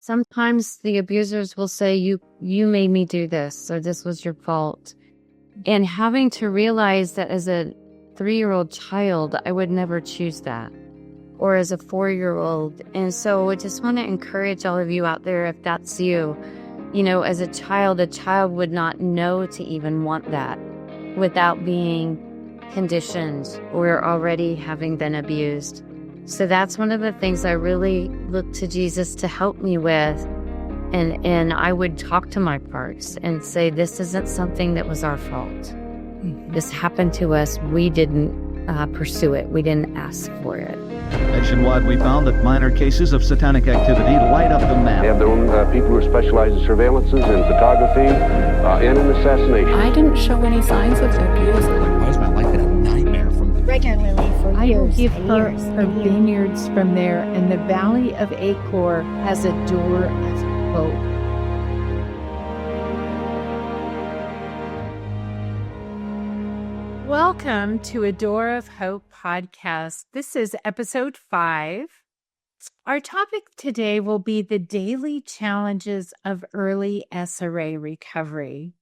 Sometimes the abusers will say, you made me do this, or this was your fault. And having to realize that as a 3-year-old child, I would never choose that, or as a 4-year-old. And so I just want to encourage all of you out there, if that's you, as a child would not know to even want that without being conditioned or already having been abused. So that's one of the things I really look to Jesus to help me with. And I would talk to my parts and say, this isn't something that was our fault. Mm-hmm. This happened to us. We didn't pursue it. We didn't ask for it. Nationwide, we found that minor cases of satanic activity light up the map. They have their own people who specialize in surveillances, in photography, and in assassination. I didn't show any signs of abuse. Why has my life been a nightmare regularly for I will years give and her years her and years. vineyards from there, and the valley of Achor has a door of hope. Welcome to A Door of Hope podcast. This is episode 5. Our topic today will be the daily challenges of early SRA recovery.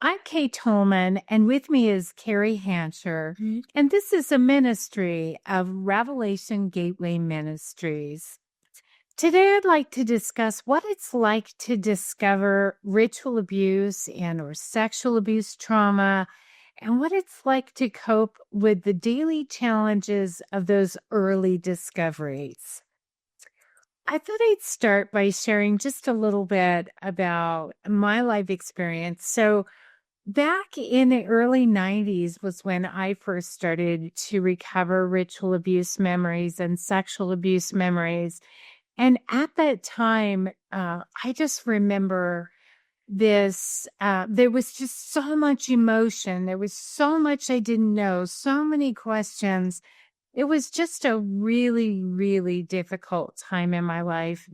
I'm Kate Tolman, and with me is Kerry Hancher, and this is a ministry of Revelation Gateway Ministries. Today, I'd like to discuss what it's like to discover ritual abuse and or sexual abuse trauma, and what it's like to cope with the daily challenges of those early discoveries. I thought I'd start by sharing just a little bit about my life experience. So back in the early 90s was when I first started to recover ritual abuse memories and sexual abuse memories. And at that time, I just remember this, there was just so much emotion. There was so much I didn't know, so many questions. It was just a really, really difficult time in my life.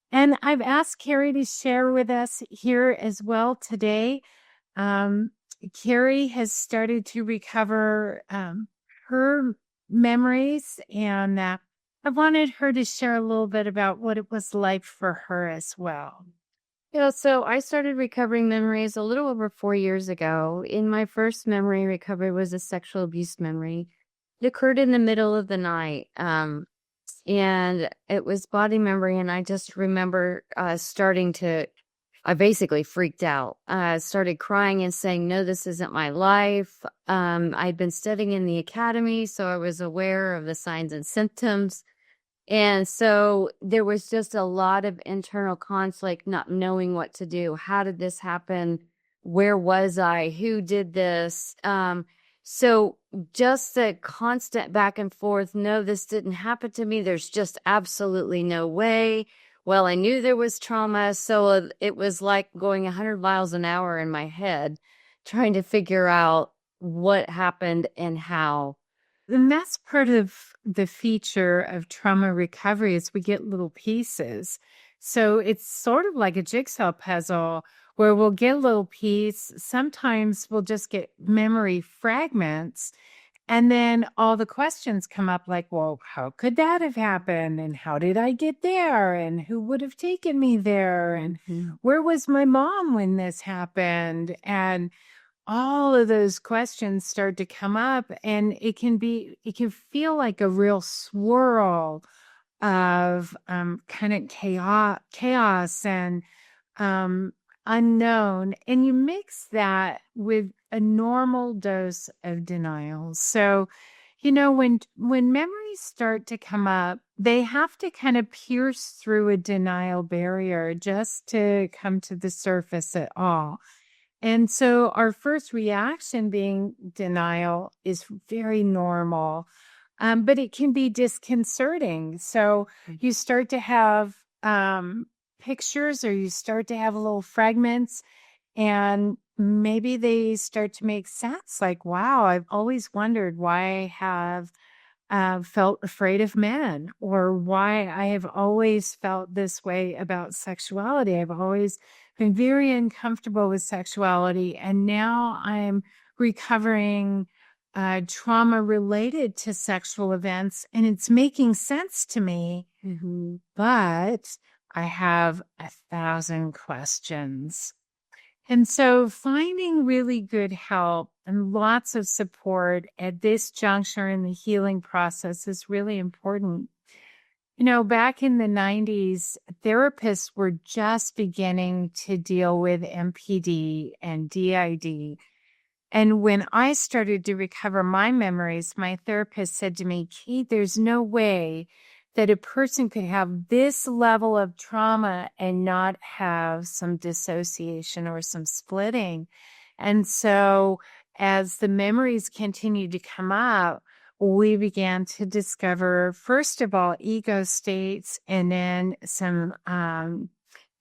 And I've asked Kerry to share with us here as well today. Kerry has started to recover her memories, and I wanted her to share a little bit about what it was like for her as well. Yeah, so I started recovering memories a little over 4 years ago. In my first memory recovery was a sexual abuse memory. It occurred in the middle of the night, and it was body memory, and I just remember I basically freaked out. I started crying and saying, no, this isn't my life. I'd been studying in the academy, so I was aware of the signs and symptoms. And so there was just a lot of internal conflict, not knowing what to do. How did this happen? Where was I? Who did this? So just the constant back and forth, no, this didn't happen to me. There's just absolutely no way. Well, I knew there was trauma, so it was like going 100 miles an hour in my head, trying to figure out what happened and how. And that's part of the feature of trauma recovery is we get little pieces. So it's sort of like a jigsaw puzzle where we'll get a little piece. Sometimes we'll just get memory fragments. And then all the questions come up like, well, how could that have happened? And how did I get there? And who would have taken me there? And where was my mom when this happened? And all of those questions start to come up, and it can feel like a real swirl of kind of chaos and unknown. And you mix that with a normal dose of denial. So, when memories start to come up, they have to kind of pierce through a denial barrier just to come to the surface at all. And so our first reaction being denial is very normal, but it can be disconcerting. So you start to have pictures, or you start to have little fragments, and maybe they start to make sense. Like, wow, I've always wondered why I have felt afraid of men, or why I have always felt this way about sexuality. I've always been very uncomfortable with sexuality, and now I'm recovering trauma related to sexual events, and it's making sense to me. But I have 1,000 questions. And so finding really good help and lots of support at this juncture in the healing process is really important. Back in the 90s, therapists were just beginning to deal with MPD and DID. And when I started to recover my memories, my therapist said to me, Kate, there's no way that a person could have this level of trauma and not have some dissociation or some splitting. And so as the memories continued to come up, we began to discover, first of all, ego states, and then some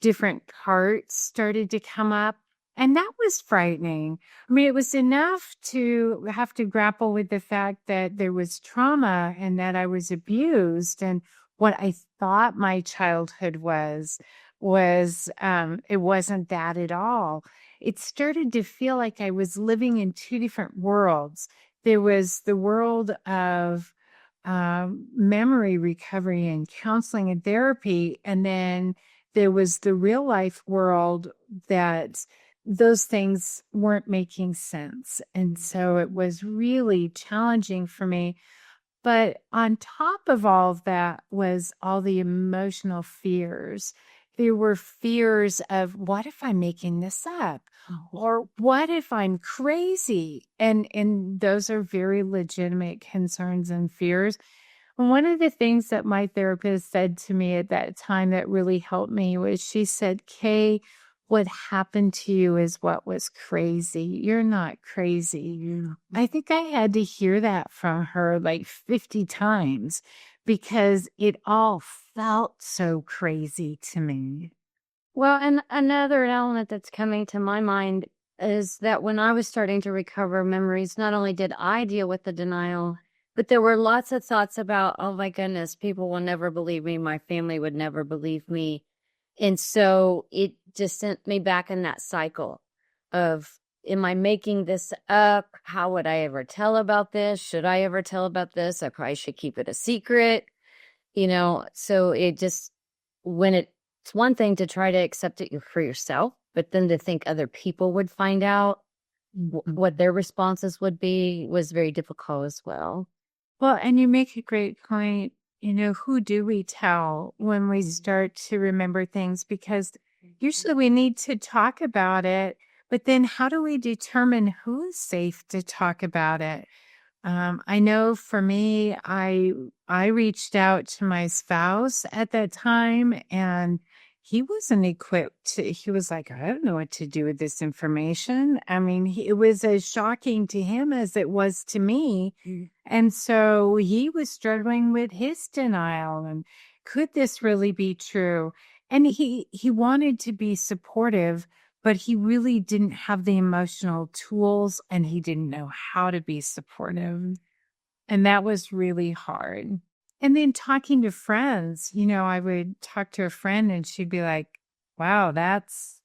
different parts started to come up. And that was frightening. I mean, it was enough to have to grapple with the fact that there was trauma and that I was abused. And what I thought my childhood was it wasn't that at all. It started to feel like I was living in two different worlds. There was the world of memory recovery and counseling and therapy. And then there was the real life world that those things weren't making sense. And so it was really challenging for me. But on top of all of that was all the emotional fears. There were fears of, what if I'm making this up? Or what if I'm crazy? And those are very legitimate concerns and fears. One of the things that my therapist said to me at that time that really helped me was, she said, Kay, what happened to you is what was crazy. You're not crazy. I think I had to hear that from her like 50 times because it all felt so crazy to me. Well, and another element that's coming to my mind is that when I was starting to recover memories, not only did I deal with the denial, but there were lots of thoughts about, oh my goodness, people will never believe me. My family would never believe me. And so it just sent me back in that cycle of, am I making this up? How would I ever tell about this? Should I ever tell about this? I probably should keep it a secret. So it just, it's one thing to try to accept it for yourself, but then to think other people would find out what their responses would be was very difficult as well. Well, and you make a great point. Who do we tell when we start to remember things? Because usually we need to talk about it, but then how do we determine who is safe to talk about it? I know for me, I reached out to my spouse at that time, and he wasn't equipped. He was like, I don't know what to do with this information. I mean, it was as shocking to him as it was to me. And so he was struggling with his denial. And could this really be true? And he wanted to be supportive, but he really didn't have the emotional tools and he didn't know how to be supportive. And that was really hard. And then talking to friends, I would talk to a friend and she'd be like, wow, that's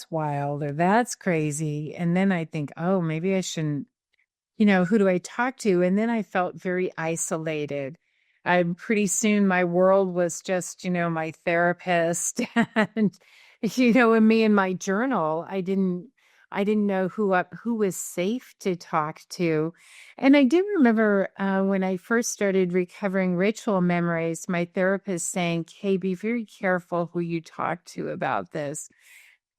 wild or that's crazy. And then I think, oh, maybe I shouldn't, who do I talk to? And then I felt very isolated. Pretty soon my world was just, my therapist and, and me and my journal. I didn't know who was safe to talk to. And I do remember when I first started recovering ritual memories, my therapist saying, Kay, be very careful who you talk to about this.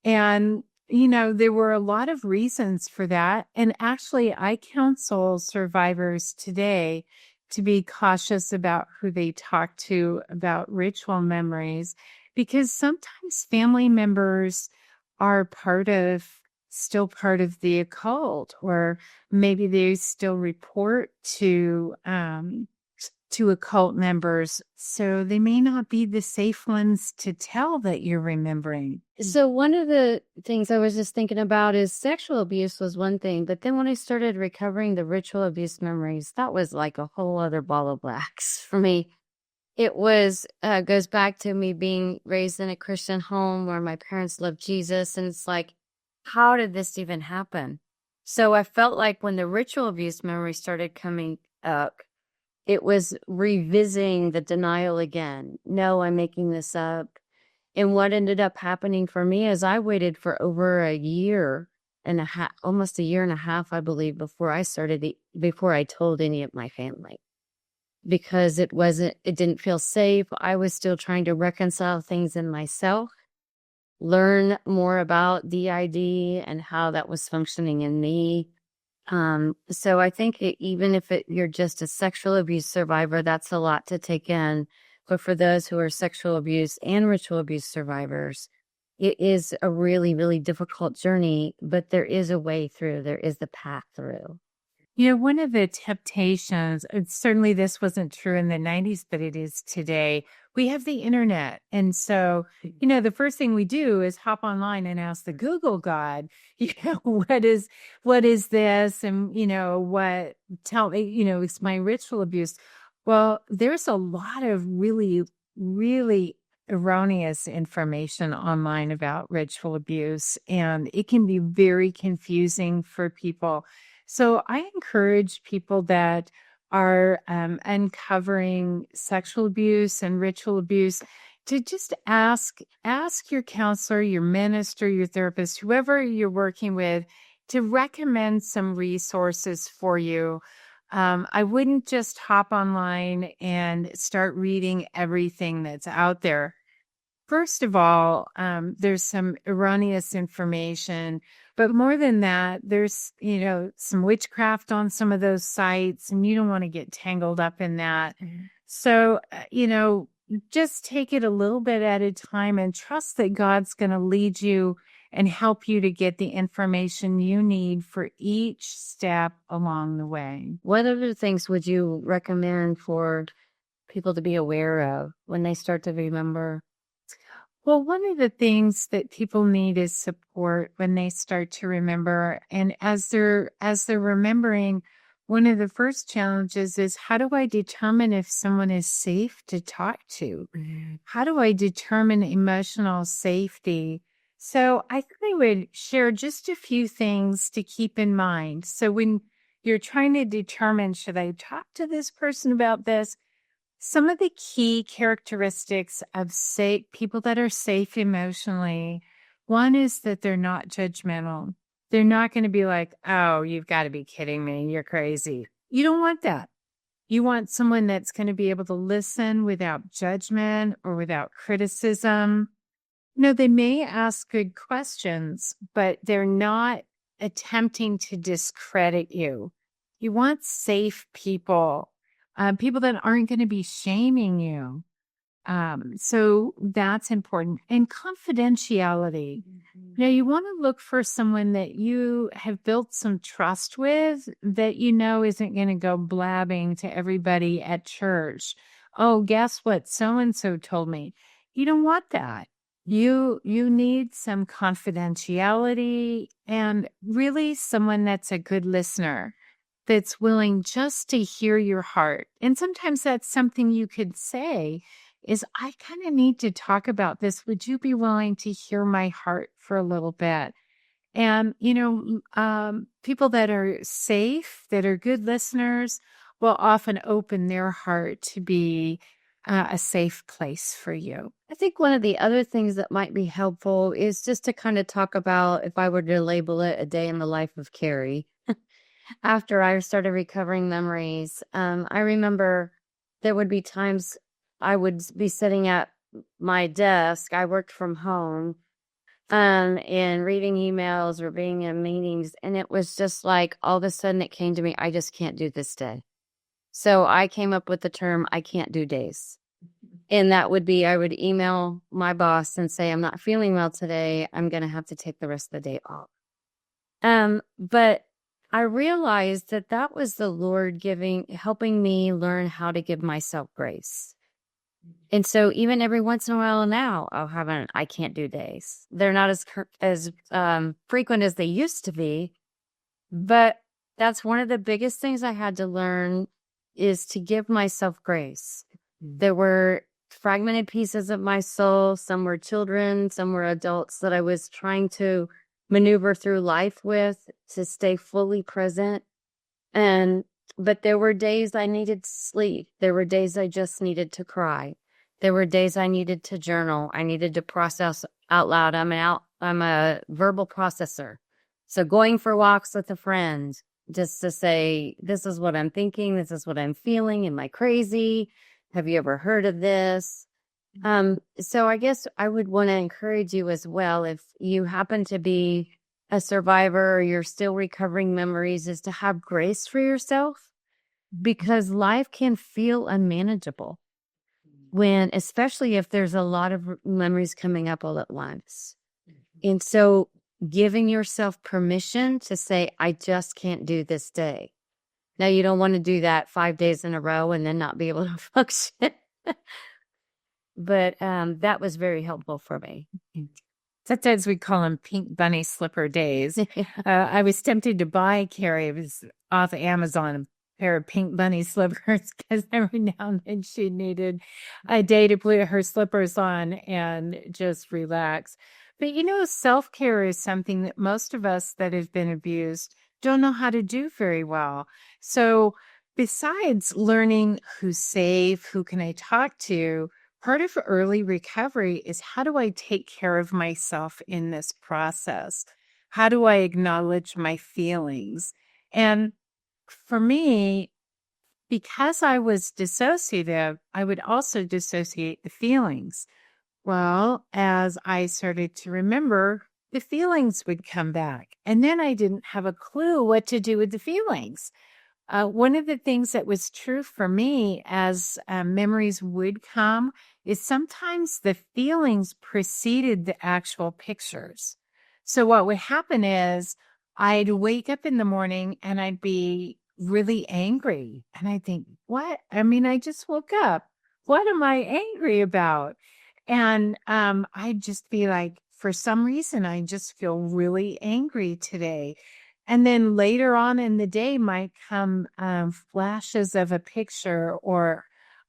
And, there were a lot of reasons for that. And actually, I counsel survivors today to be cautious about who they talk to about ritual memories, because sometimes family members are still part of the occult, or maybe they still report to occult members. So they may not be the safe ones to tell that you're remembering. So one of the things I was just thinking about is sexual abuse was one thing, but then when I started recovering the ritual abuse memories, that was like a whole other ball of wax for me. It was, goes back to me being raised in a Christian home where my parents loved Jesus. And it's like, how did this even happen? So I felt like when the ritual abuse memory started coming up, it was revisiting the denial again. No, I'm making this up. And what ended up happening for me is I waited for over a year and a half, almost a year and a half, I believe, before I told any of my family, because it didn't feel safe. I was still trying to reconcile things in myself, learn more about DID and how that was functioning in me. So I think even if you're just a sexual abuse survivor, that's a lot to take in. But for those who are sexual abuse and ritual abuse survivors, it is a really, really difficult journey, but there is a way through. There is the path through. One of the temptations, and certainly this wasn't true in the 90s, but it is today. We have the internet. And so, the first thing we do is hop online and ask the Google God, what is this? And, tell me, it's my ritual abuse. Well, there's a lot of really, really erroneous information online about ritual abuse, and it can be very confusing for people. So I encourage people that are uncovering sexual abuse and ritual abuse to just ask your counselor, your minister, your therapist, whoever you're working with, to recommend some resources for you. I wouldn't just hop online and start reading everything that's out there. First of all, there's some erroneous information, but more than that, there's, some witchcraft on some of those sites, and you don't want to get tangled up in that. So, just take it a little bit at a time and trust that God's going to lead you and help you to get the information you need for each step along the way. What other things would you recommend for people to be aware of when they start to remember? Well, one of the things that people need is support when they start to remember. And as they're remembering, one of the first challenges is, how do I determine if someone is safe to talk to? How do I determine emotional safety? So I think I would share just a few things to keep in mind. So when you're trying to determine, should I talk to this person about this? Some of the key characteristics of people that are safe emotionally, one is that they're not judgmental. They're not going to be like, oh, you've got to be kidding me. You're crazy. You don't want that. You want someone that's going to be able to listen without judgment or without criticism. They may ask good questions, but they're not attempting to discredit you. You want safe people. People that aren't going to be shaming you. So that's important. And confidentiality. Now, you want to look for someone that you have built some trust with, that isn't going to go blabbing to everybody at church. Oh, guess what? So-and-so told me. You don't want that. You need some confidentiality, and really someone that's a good listener, that's willing just to hear your heart. And sometimes that's something you could say is, I kind of need to talk about this. Would you be willing to hear my heart for a little bit? And, people that are safe, that are good listeners, will often open their heart to be a safe place for you. I think one of the other things that might be helpful is just to kind of talk about, if I were to label it, a day in the life of Kerry. After I started recovering memories, I remember there would be times I would be sitting at my desk. I worked from home, and reading emails or being in meetings. And it was just like, all of a sudden it came to me, I just can't do this day. So I came up with the term, I can't do days. And that would be, I would email my boss and say, I'm not feeling well today. I'm going to have to take the rest of the day off. But I realized that was the Lord helping me learn how to give myself grace. And so even every once in a while now, I'll have I can't do days. They're not as frequent as they used to be, but that's one of the biggest things I had to learn, is to give myself grace. There were fragmented pieces of my soul. Some were children, some were adults that I was trying to maneuver through life with to stay fully present. But there were days I needed sleep. There were days I just needed to cry. There were days I needed to journal. I needed to process out loud. I'm a verbal processor. So going for walks with a friend just to say, this is what I'm thinking. This is what I'm feeling. Am I crazy? Have you ever heard of this? So I guess I would want to encourage you as well, if you happen to be a survivor or you're still recovering memories, is to have grace for yourself, because life can feel unmanageable especially if there's a lot of memories coming up all at once. And so giving yourself permission to say, I just can't do this day. Now, you don't want to do that 5 days in a row and then not be able to function. But that was very helpful for me. Sometimes we call them pink bunny slipper days. I was tempted to buy Kerry. It was off Amazon, a pair of pink bunny slippers, because every now and then she needed a day to put her slippers on and just relax. But self-care is something that most of us that have been abused don't know how to do very well. So besides learning who's safe, who can I talk to, part of early recovery is, how do I take care of myself in this process? How do I acknowledge my feelings? And for me, because I was dissociative, I would also dissociate the feelings. Well, as I started to remember, the feelings would come back. And then I didn't have a clue what to do with the feelings. One of the things that was true for me as memories would come is sometimes the feelings preceded the actual pictures. So what would happen is I'd wake up in the morning and I'd be really angry. And I'd think, what? I mean, I just woke up. What am I angry about? And I'd just be like, for some reason, I just feel really angry today. And then later on in the day might come flashes of a picture, or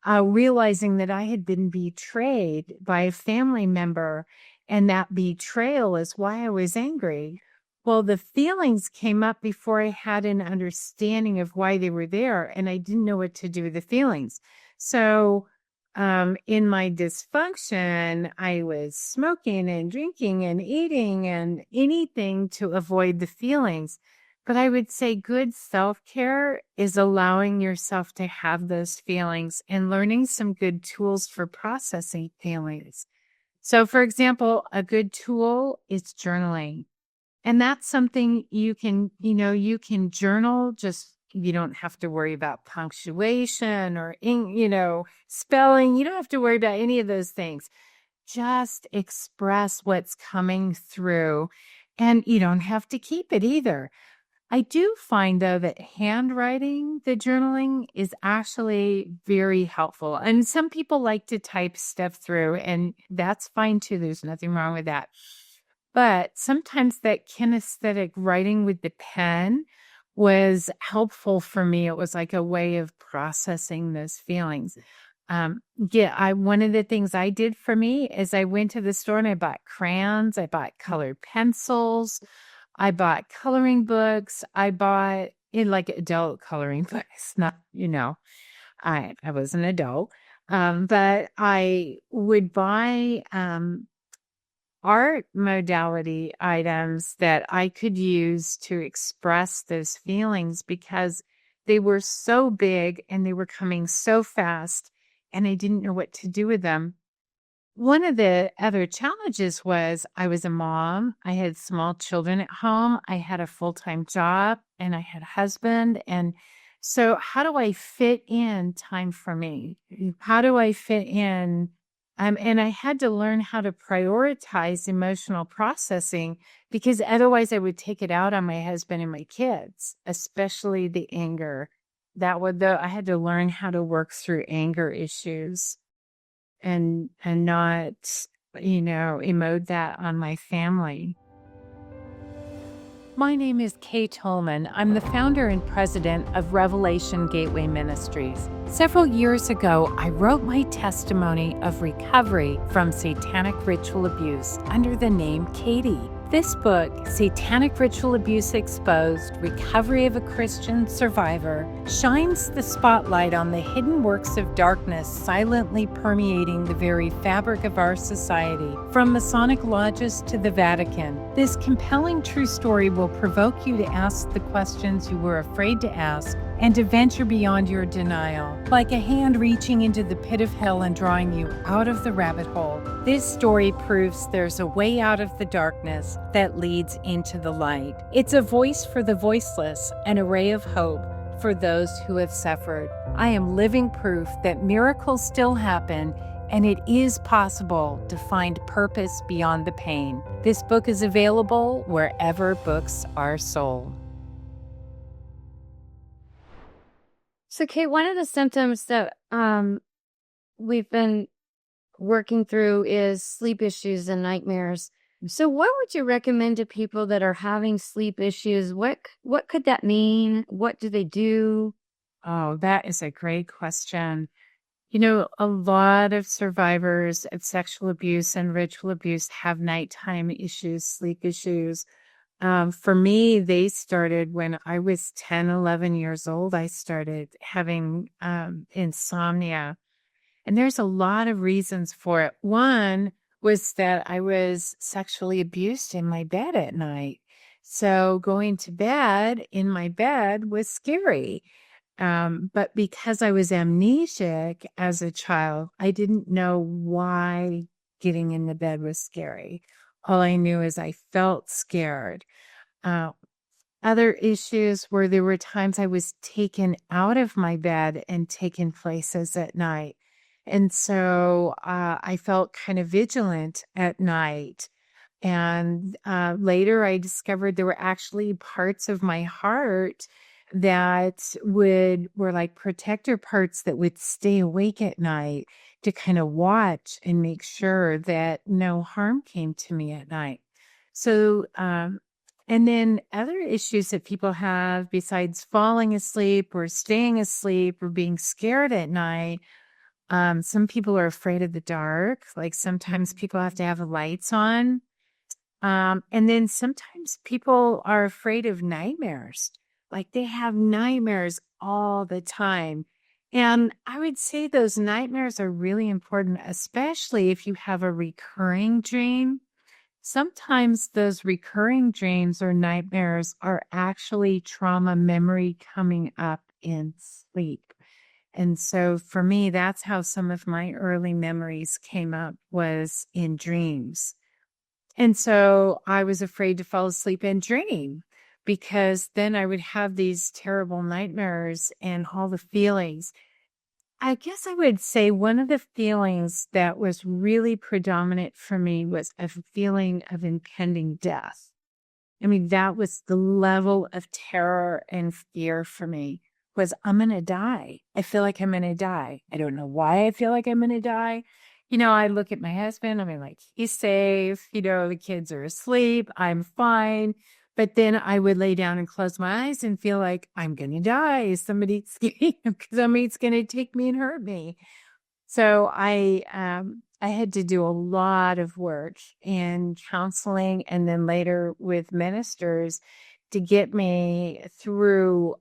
realizing that I had been betrayed by a family member, and that betrayal is why I was angry. Well, the feelings came up before I had an understanding of why they were there, and I didn't know what to do with the feelings. So in my dysfunction, I was smoking and drinking and eating and anything to avoid the feelings. But I would say good self-care is allowing yourself to have those feelings and learning some good tools for processing feelings. So, for example, a good tool is journaling. And that's something you can journal. Just, you don't have to worry about punctuation or, spelling. You don't have to worry about any of those things. Just express what's coming through, and you don't have to keep it either. I do find, though, that handwriting, the journaling, is actually very helpful. And some people like to type stuff through, and that's fine too. There's nothing wrong with that. But sometimes that kinesthetic writing with the pen was helpful for me. It was like a way of processing those feelings. One of the things I did for me is I went to the store and I bought crayons, I bought colored pencils, I bought coloring books, I bought like adult coloring books, not, I was an adult, but I would buy art modality items that I could use to express those feelings, because they were so big and they were coming so fast and I didn't know what to do with them. One of the other challenges was I was a mom. I had small children at home. I had a full-time job and I had a husband. And so how do I fit in time for me? How do I fit in? And I had to learn how to prioritize emotional processing, because otherwise I would take it out on my husband and my kids, especially the anger. I had to learn how to work through anger issues and not, emote that on my family. My name is Kay Tolman. I'm the founder and president of Revelation Gateway Ministries. Several years ago, I wrote my testimony of recovery from satanic ritual abuse under the name Katie. This book, Satanic Ritual Abuse Exposed: Recovery of a Christian Survivor, shines the spotlight on the hidden works of darkness silently permeating the very fabric of our society, from Masonic lodges to the Vatican. This compelling true story will provoke you to ask the questions you were afraid to ask and to venture beyond your denial. Like a hand reaching into the pit of hell and drawing you out of the rabbit hole, this story proves there's a way out of the darkness that leads into the light. It's a voice for the voiceless, an array of hope for those who have suffered. I am living proof that miracles still happen, and it is possible to find purpose beyond the pain. This book is available wherever books are sold. So, Kate, one of the symptoms that we've been working through is sleep issues and nightmares. So what would you recommend to people that are having sleep issues? What could that mean? What do they do? Oh, that is a great question. You know, a lot of survivors of sexual abuse and ritual abuse have nighttime issues, sleep issues. For me, they started when I was 10, 11 years old. I started having insomnia. And there's a lot of reasons for it. One was that I was sexually abused in my bed at night. So going to bed in my bed was scary. But because I was amnesic as a child, I didn't know why getting in the bed was scary. All I knew is I felt scared. Other issues were there were times I was taken out of my bed and taken places at night. And so I felt kind of vigilant at night. And later I discovered there were actually parts of my heart that were like protector parts that would stay awake at night to kind of watch and make sure that no harm came to me at night. So, and then other issues that people have besides falling asleep or staying asleep or being scared at night. Some people are afraid of the dark. Like sometimes people have to have the lights on. And then sometimes people are afraid of nightmares. Like they have nightmares all the time. And I would say those nightmares are really important, especially if you have a recurring dream. Sometimes those recurring dreams or nightmares are actually trauma memory coming up in sleep. And so for me, that's how some of my early memories came up, was in dreams. And so I was afraid to fall asleep and dream, because then I would have these terrible nightmares and all the feelings. I guess I would say one of the feelings that was really predominant for me was a feeling of impending death. I mean, that was the level of terror and fear for me, was I'm going to die. I feel like I'm going to die. I don't know why I feel like I'm going to die. You know, I look at my husband, I mean, like, he's safe. You know, the kids are asleep. I'm fine. But then I would lay down and close my eyes and feel like I'm going to die. Somebody's going to take me and hurt me. So I had to do a lot of work in counseling and then later with ministers to get me through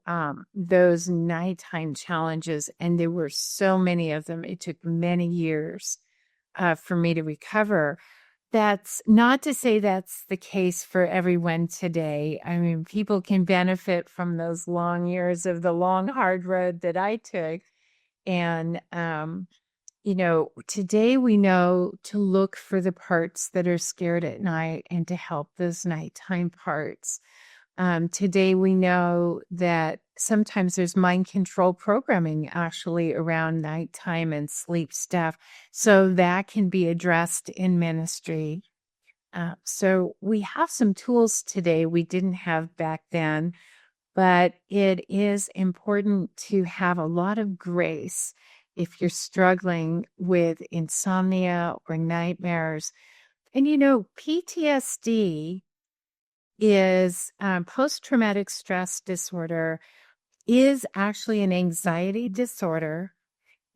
those nighttime challenges. And there were so many of them. It took many years for me to recover. That's not to say that's the case for everyone today. I mean, people can benefit from those long years of the long, hard road that I took. And, you know, today we know to look for the parts that are scared at night and to help those nighttime parts. Today we know that sometimes there's mind control programming actually around nighttime and sleep stuff. So that can be addressed in ministry. So we have some tools today we didn't have back then, but it is important to have a lot of grace if you're struggling with insomnia or nightmares. And you know, PTSD is post-traumatic stress disorder is actually an anxiety disorder.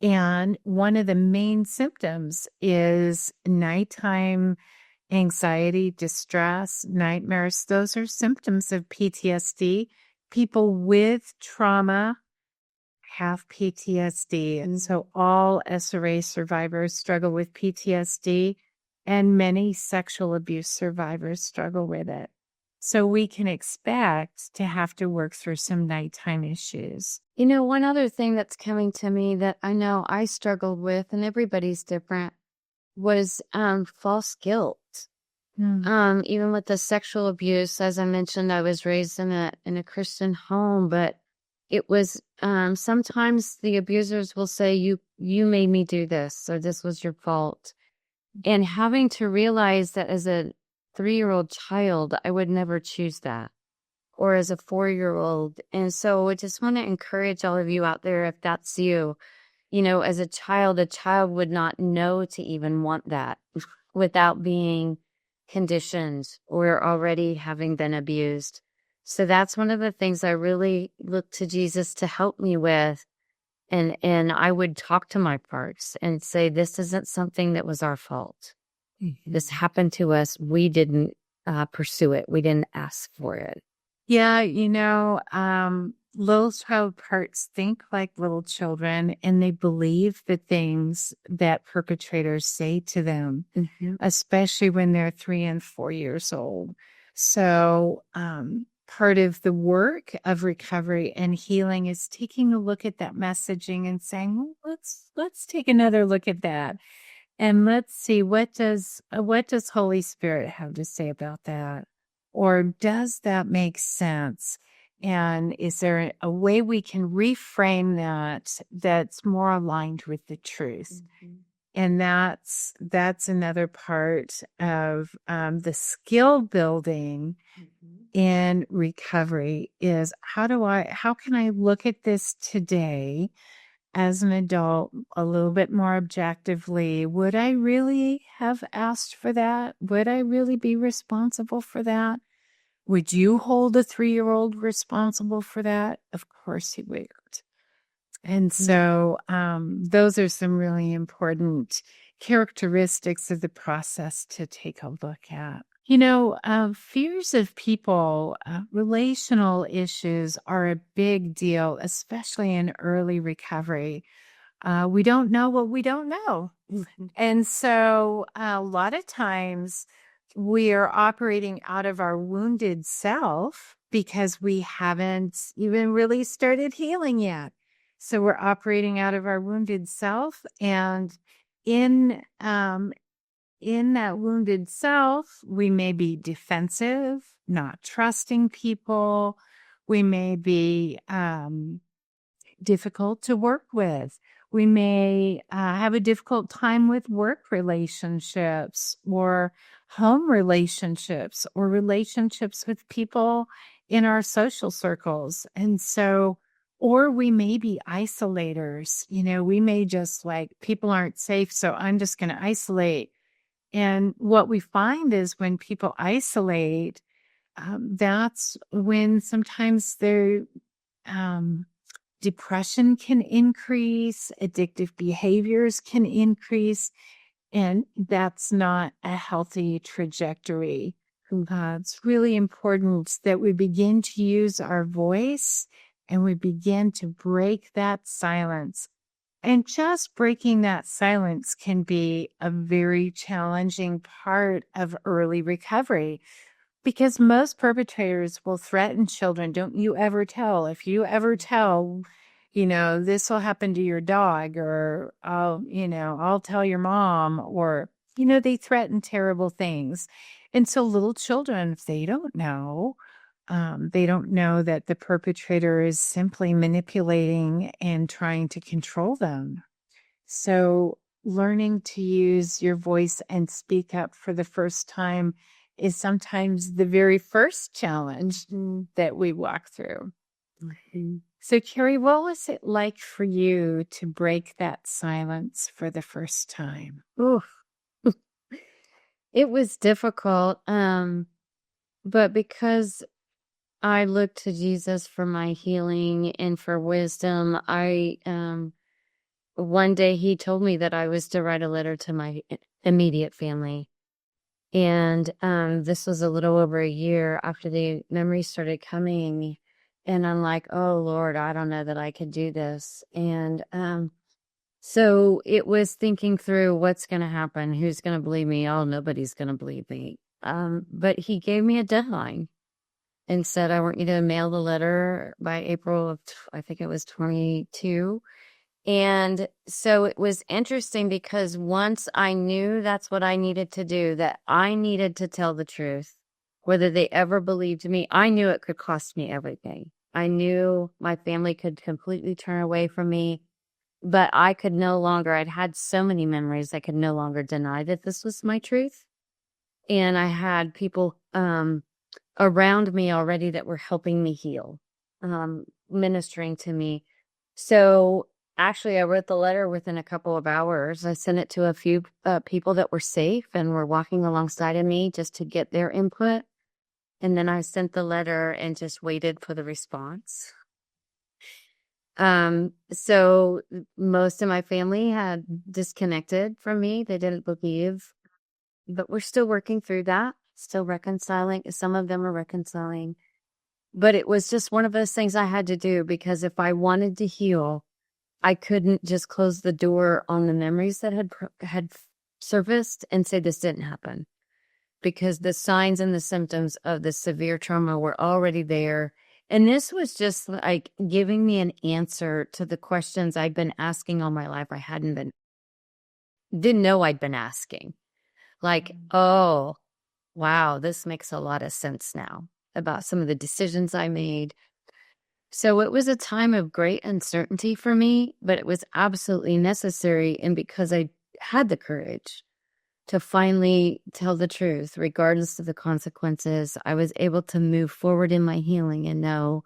And one of the main symptoms is nighttime anxiety, distress, nightmares. Those are symptoms of PTSD. People with trauma have PTSD. And so all SRA survivors struggle with PTSD, and many sexual abuse survivors struggle with it. So we can expect to have to work through some nighttime issues. You know, one other thing that's coming to me that I know I struggled with, and everybody's different, was false guilt. Even with the sexual abuse, as I mentioned, I was raised in a Christian home, but it was sometimes the abusers will say, you made me do this, or this was your fault. And having to realize that as a 3-year-old child, I would never choose that, or as a 4-year-old. And so I just want to encourage all of you out there, if that's you, you know, as a child would not know to even want that without being conditioned or already having been abused. So that's one of the things I really look to Jesus to help me with. And I would talk to my parts and say, this isn't something that was our fault. This happened to us. We didn't pursue it. We didn't ask for it. Yeah, you know, little child parts think like little children, and they believe the things that perpetrators say to them, especially when they're 3 and 4 years old. So, part of the work of recovery and healing is taking a look at that messaging and saying, well, let's take another look at that. And let's see, what does Holy Spirit have to say about that? Or does that make sense? And is there a way we can reframe that's more aligned with the truth? And that's another part of the skill building in recovery is how can I look at this today as an adult a little bit more objectively? Would I really have asked for that? Would I really be responsible for that? Would you hold a 3-year-old responsible for that? Of course he would. And so those are some really important characteristics of the process to take a look at. You know, fears of people, relational issues are a big deal, especially in early recovery. We don't know what we don't know. And so a lot of times we are operating out of our wounded self because we haven't even really started healing yet. So we're operating out of our wounded self, and in that wounded self, we may be defensive, not trusting people. We may be difficult to work with. We may have a difficult time with work relationships or home relationships or relationships with people in our social circles. And so, or we may be isolators. You know, we may just like, people aren't safe, so I'm just going to isolate. And what we find is when people isolate, that's when sometimes their depression can increase, addictive behaviors can increase, and that's not a healthy trajectory. It's really important that we begin to use our voice and we begin to break that silence. And just breaking that silence can be a very challenging part of early recovery because most perpetrators will threaten children. Don't you ever tell. If you ever tell, you know, this will happen to your dog, or I'll tell your mom, or, you know, they threaten terrible things. And so little children, if they don't know that the perpetrator is simply manipulating and trying to control them. So learning to use your voice and speak up for the first time is sometimes the very first challenge that we walk through. So, Kerry, what was it like for you to break that silence for the first time? Ooh. It was difficult, but because I looked to Jesus for my healing and for wisdom, one day he told me that I was to write a letter to my immediate family. And this was a little over a year after the memories started coming. And I'm like, oh, Lord, I don't know that I could do this. And so it was thinking through what's going to happen, who's going to believe me. Oh, nobody's going to believe me. But he gave me a deadline and said, I want you to mail the letter by April of, I think it was 22. And so it was interesting because once I knew that's what I needed to do, that I needed to tell the truth, whether they ever believed me, I knew it could cost me everything. I knew my family could completely turn away from me, but I could no longer, I'd had so many memories, I could no longer deny that this was my truth. And I had people around me already that were helping me heal, ministering to me. So actually, I wrote the letter within a couple of hours. I sent it to a few people that were safe and were walking alongside of me just to get their input. And then I sent the letter and just waited for the response. So most of my family had disconnected from me. They didn't believe, but we're still working through that, still reconciling. Some of them are reconciling. But it was just one of those things I had to do because if I wanted to heal, I couldn't just close the door on the memories that had surfaced and say this didn't happen, because the signs and the symptoms of the severe trauma were already there. And this was just like giving me an answer to the questions I'd been asking all my life. Didn't know I'd been asking. Like, oh, wow, this makes a lot of sense now about some of the decisions I made. So it was a time of great uncertainty for me, but it was absolutely necessary. And because I had the courage to finally tell the truth, regardless of the consequences, I was able to move forward in my healing and know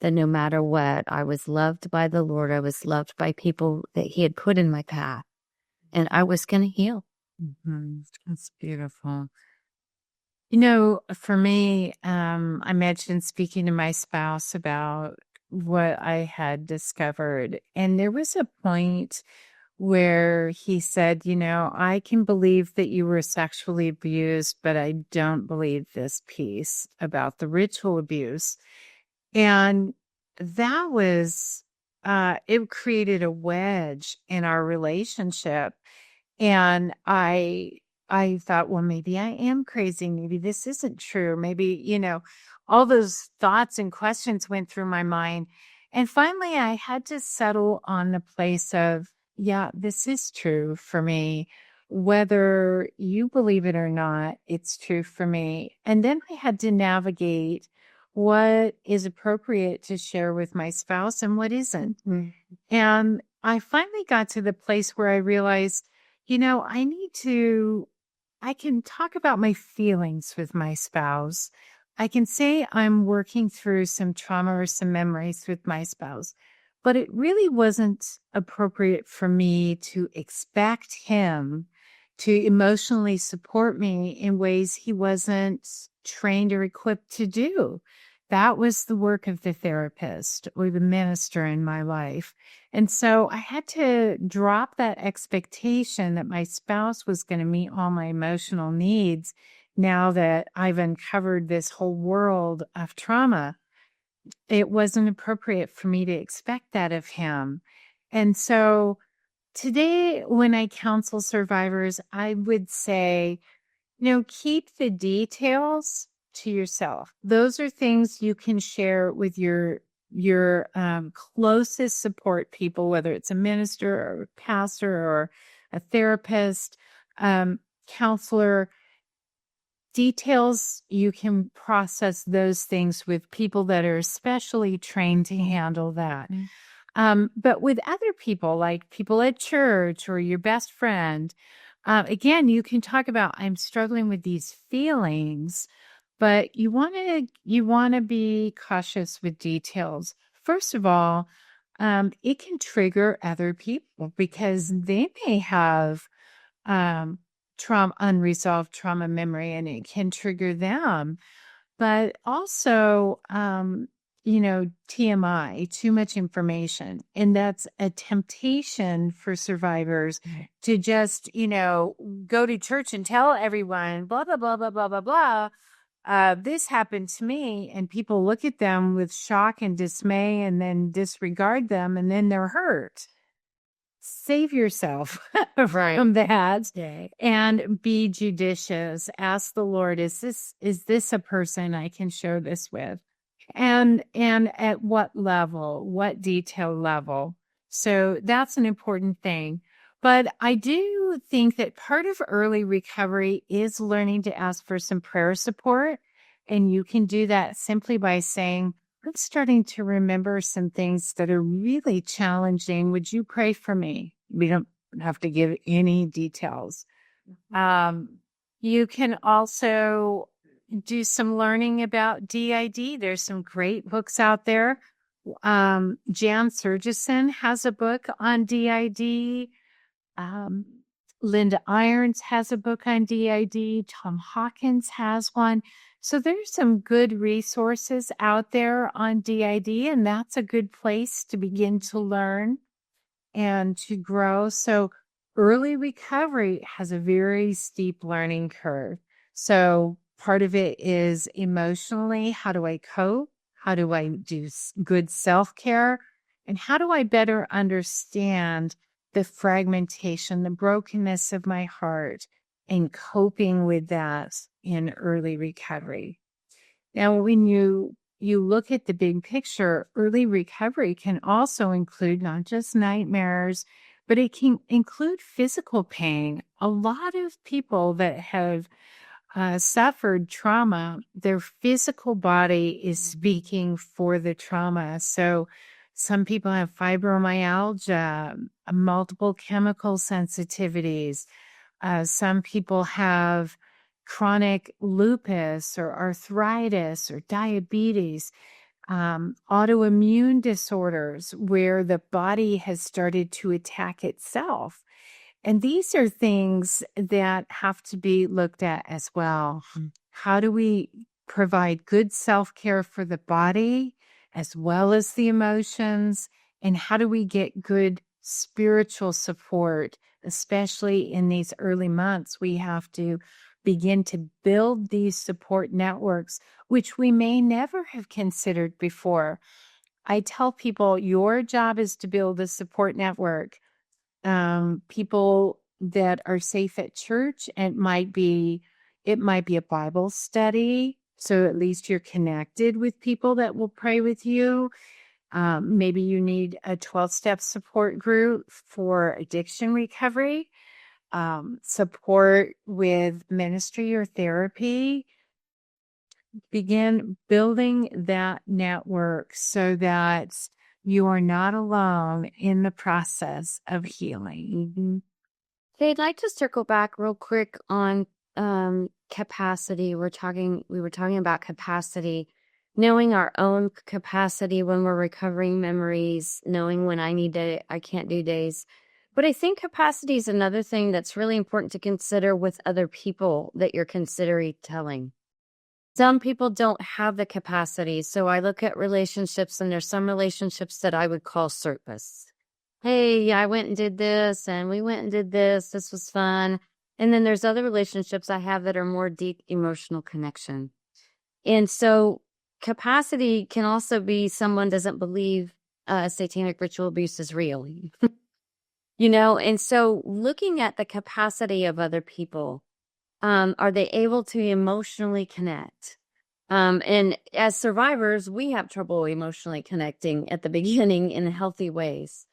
that no matter what, I was loved by the Lord. I was loved by people that He had put in my path, and I was going to heal. That's beautiful. You know, for me, I mentioned speaking to my spouse about what I had discovered. And there was a point where he said, you know, I can believe that you were sexually abused, but I don't believe this piece about the ritual abuse. And that was, it created a wedge in our relationship. And I thought, well, maybe I am crazy. Maybe this isn't true. Maybe, you know, all those thoughts and questions went through my mind. And finally, I had to settle on the place of, yeah, this is true for me. Whether you believe it or not, it's true for me. And then I had to navigate what is appropriate to share with my spouse and what isn't. And I finally got to the place where I realized, you know, I can talk about my feelings with my spouse. I can say I'm working through some trauma or some memories with my spouse, but it really wasn't appropriate for me to expect him to emotionally support me in ways he wasn't trained or equipped to do. That was the work of the therapist or the minister in my life. And so I had to drop that expectation that my spouse was going to meet all my emotional needs now that I've uncovered this whole world of trauma. It wasn't appropriate for me to expect that of him. And so today, when I counsel survivors, I would say, you know, keep the details to yourself. Those are things you can share with your closest support people, whether it's a minister or a pastor or a therapist, counselor. Details, you can process those things with people that are especially trained to handle that. But with other people, like people at church or your best friend, again, you can talk about, I'm struggling with these feelings, but you want to be cautious with details. First of all, it can trigger other people because they may have unresolved trauma memory, and it can trigger them. But also, TMI, too much information. And that's a temptation for survivors to just, go to church and tell everyone, blah, blah, blah, blah, blah, blah, blah. This happened to me. And people look at them with shock and dismay and then disregard them. And then they're hurt. Save yourself from that and be judicious. Ask the Lord, is this a person I can share this with? And at what level, what detail level? So that's an important thing. But I do think that part of early recovery is learning to ask for some prayer support. And you can do that simply by saying, I'm starting to remember some things that are really challenging. Would you pray for me? We don't have to give any details. You can also do some learning about DID. There's some great books out there. Jan Surgison has a book on DID. Linda Irons has a book on DID. Tom Hawkins has one. So there's some good resources out there on DID, and that's a good place to begin to learn and to grow. So early recovery has a very steep learning curve. So part of it is emotionally, how do I cope? How do I do good self-care? And how do I better understand the fragmentation, the brokenness of my heart, and coping with that in early recovery? Now, when you look at the big picture, early recovery can also include not just nightmares, but it can include physical pain. A lot of people that have suffered trauma, their physical body is speaking for the trauma. So some people have fibromyalgia, multiple chemical sensitivities. Some people have chronic lupus or arthritis or diabetes, autoimmune disorders where the body has started to attack itself. And these are things that have to be looked at as well. How do we provide good self-care for the body as well as the emotions? And how do we get good spiritual support, especially in these early months? We have to begin to build these support networks, which we may never have considered before. I tell people your job is to build a support network. People that are safe at church, and it might be a Bible study. So at least you're connected with people that will pray with you. Maybe you need a 12-step support group for addiction recovery, support with ministry or therapy. Begin building that network so that you are not alone in the process of healing. Okay, I'd like to circle back real quick on capacity. We were talking about capacity, knowing our own capacity when we're recovering memories, knowing when I can't do days. But I think capacity is another thing that's really important to consider with other people that you're considering telling. Some people don't have the capacity. So I look at relationships, and there's some relationships that I would call surface. Hey, I went and did this, and we went and did this. This was fun. And then there's other relationships I have that are more deep emotional connection. And so capacity can also be someone doesn't believe satanic ritual abuse is real. And so looking at the capacity of other people, are they able to emotionally connect? And as survivors, we have trouble emotionally connecting at the beginning in healthy ways.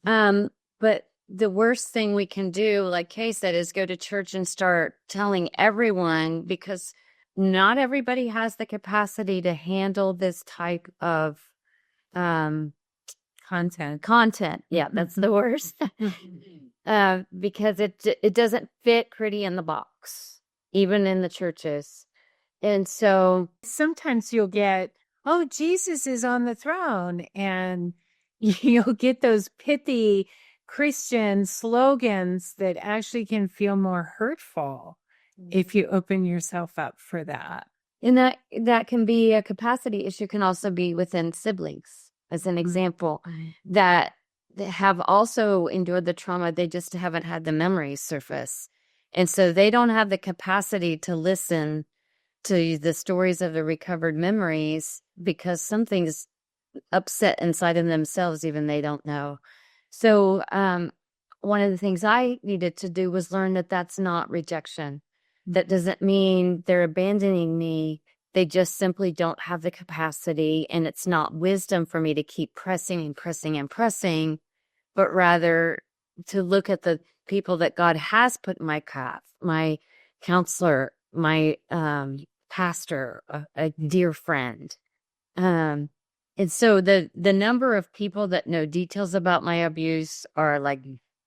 But the worst thing we can do, like Kay said, is go to church and start telling everyone, because not everybody has the capacity to handle this type of content. Yeah, that's the worst. Because it doesn't fit pretty in the box, even in the churches. And so sometimes you'll get, oh, Jesus is on the throne. And you'll get those pithy Christian slogans that actually can feel more hurtful if you open yourself up for that. And that can be a capacity issue, can also be within siblings, as an example, that have also endured the trauma. They just haven't had the memories surface. And so they don't have the capacity to listen to the stories of the recovered memories because something's upset inside of themselves, even they don't know. So one of the things I needed to do was learn that that's not rejection. That doesn't mean they're abandoning me. They just simply don't have the capacity, and it's not wisdom for me to keep pressing and pressing and pressing, but rather to look at the people that God has put in my path, my counselor, my pastor, a dear friend. And so the number of people that know details about my abuse are like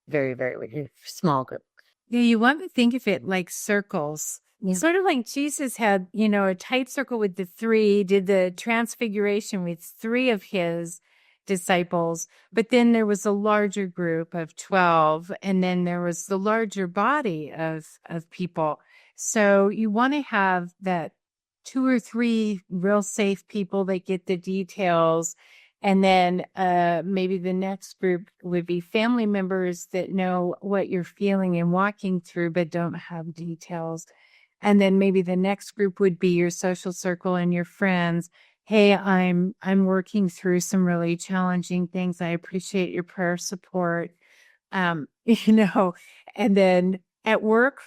very, very small group. Yeah, you want to think of it like circles. Yeah. Sort of like Jesus had, a tight circle with the three, did the transfiguration with three of his disciples, but then there was a larger group of 12, and then there was the larger body of people. So you want to have that 2 or 3 real safe people that get the details. And then maybe the next group would be family members that know what you're feeling and walking through, but don't have details. And then maybe the next group would be your social circle and your friends. Hey, I'm working through some really challenging things. I appreciate your prayer support. And then at work,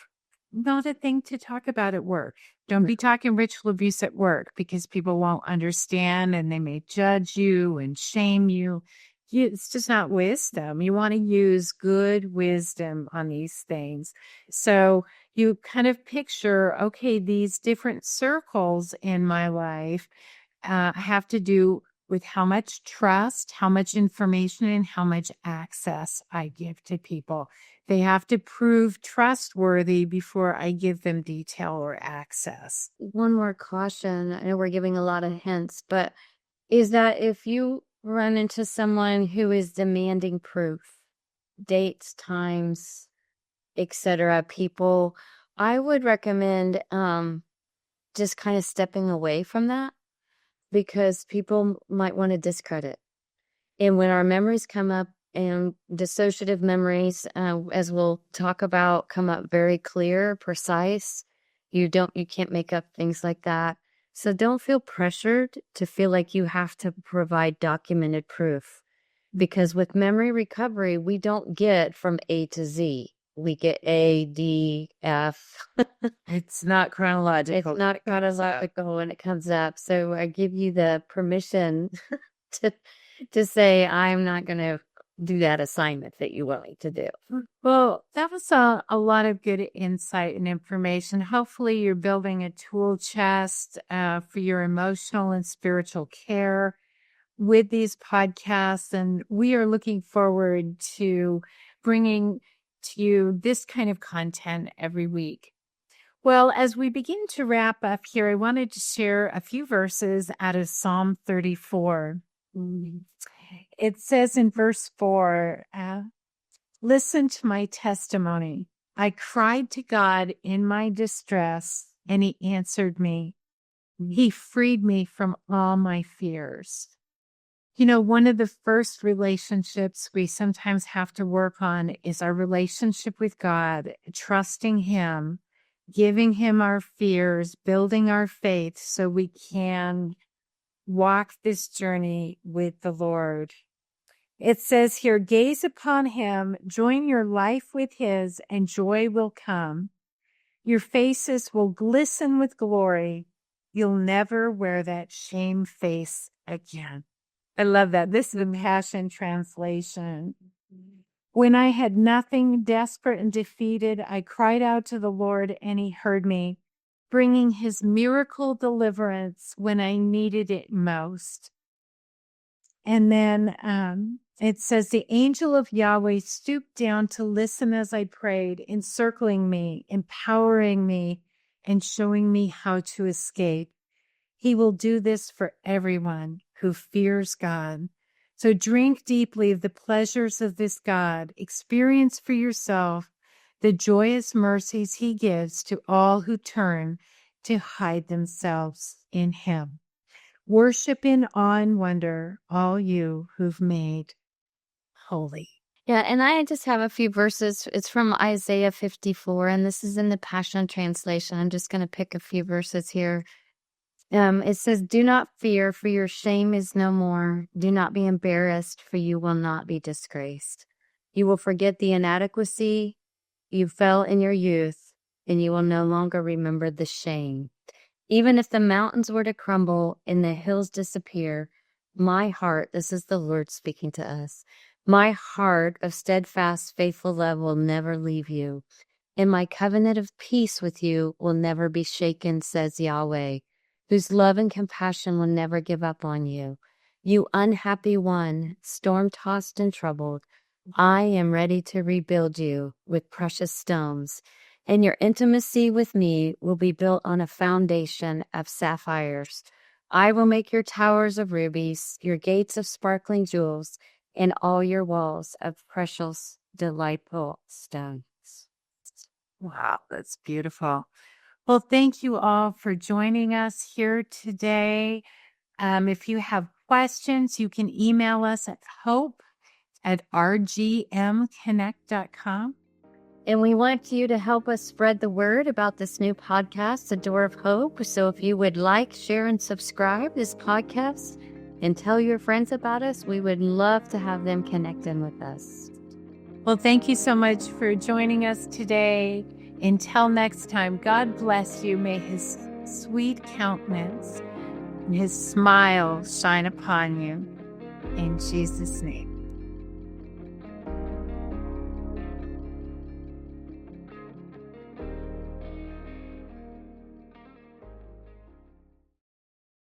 not a thing to talk about at work. Don't be talking ritual abuse at work because people won't understand and they may judge you and shame you. It's just not wisdom. You want to use good wisdom on these things. So you kind of picture, okay, these different circles in my life have to do with how much trust, how much information, and how much access I give to people. They have to prove trustworthy before I give them detail or access. One more caution. I know we're giving a lot of hints, but is that if you run into someone who is demanding proof, dates, times, etc., people, I would recommend just kind of stepping away from that, because people might want to discredit. And when our memories come up, and dissociative memories, as we'll talk about, come up very clear, precise. You can't make up things like that. So don't feel pressured to feel like you have to provide documented proof, because with memory recovery, we don't get from A to Z. We get A, D, F. It's not chronological. It's not chronological when it comes up. So I give you the permission to say, I'm not going to do that assignment that you want me to do. Well, that was a lot of good insight and information. Hopefully you're building a tool chest for your emotional and spiritual care with these podcasts. And we are looking forward to bringing to you this kind of content every week. Well, as we begin to wrap up here, I wanted to share a few verses out of Psalm 34. It says in verse 4, listen to my testimony. I cried to God in my distress, and he answered me. He freed me from all my fears. One of the first relationships we sometimes have to work on is our relationship with God, trusting him, giving him our fears, building our faith so we can walk this journey with the Lord. It says here, gaze upon him, join your life with his, and joy will come. Your faces will glisten with glory. You'll never wear that shame face again. I love that. This is the Passion Translation. When I had nothing, desperate and defeated, I cried out to the Lord, and he heard me, bringing his miracle deliverance when I needed it most. And then it says, the angel of Yahweh stooped down to listen as I prayed, encircling me, empowering me, and showing me how to escape. He will do this for everyone who fears God. So drink deeply of the pleasures of this God. Experience for yourself the joyous mercies he gives to all who turn to hide themselves in him. Worship in awe and wonder all you who've made holy. Yeah, and I just have a few verses. It's from Isaiah 54, and this is in the Passion Translation. I'm just going to pick a few verses here. It says, "Do not fear, for your shame is no more. Do not be embarrassed, for you will not be disgraced. You will forget the inadequacy you felt in your youth, and you will no longer remember the shame. Even if the mountains were to crumble and the hills disappear, my heart," this is the Lord speaking to us, "my heart of steadfast, faithful love will never leave you, and my covenant of peace with you will never be shaken, says Yahweh, whose love and compassion will never give up on you. You unhappy one, storm-tossed and troubled, I am ready to rebuild you with precious stones, and your intimacy with me will be built on a foundation of sapphires. I will make your towers of rubies, your gates of sparkling jewels, and all your walls of precious, delightful stones." Wow, that's beautiful. Well, thank you all for joining us here today. If you have questions, you can email us at hope@rgmconnect.com. And we want you to help us spread the word about this new podcast, The Door of Hope. So if you would like, share, and subscribe this podcast and tell your friends about us, we would love to have them connect in with us. Well, thank you so much for joining us today. Until next time, God bless you. May his sweet countenance and his smile shine upon you. In Jesus' name.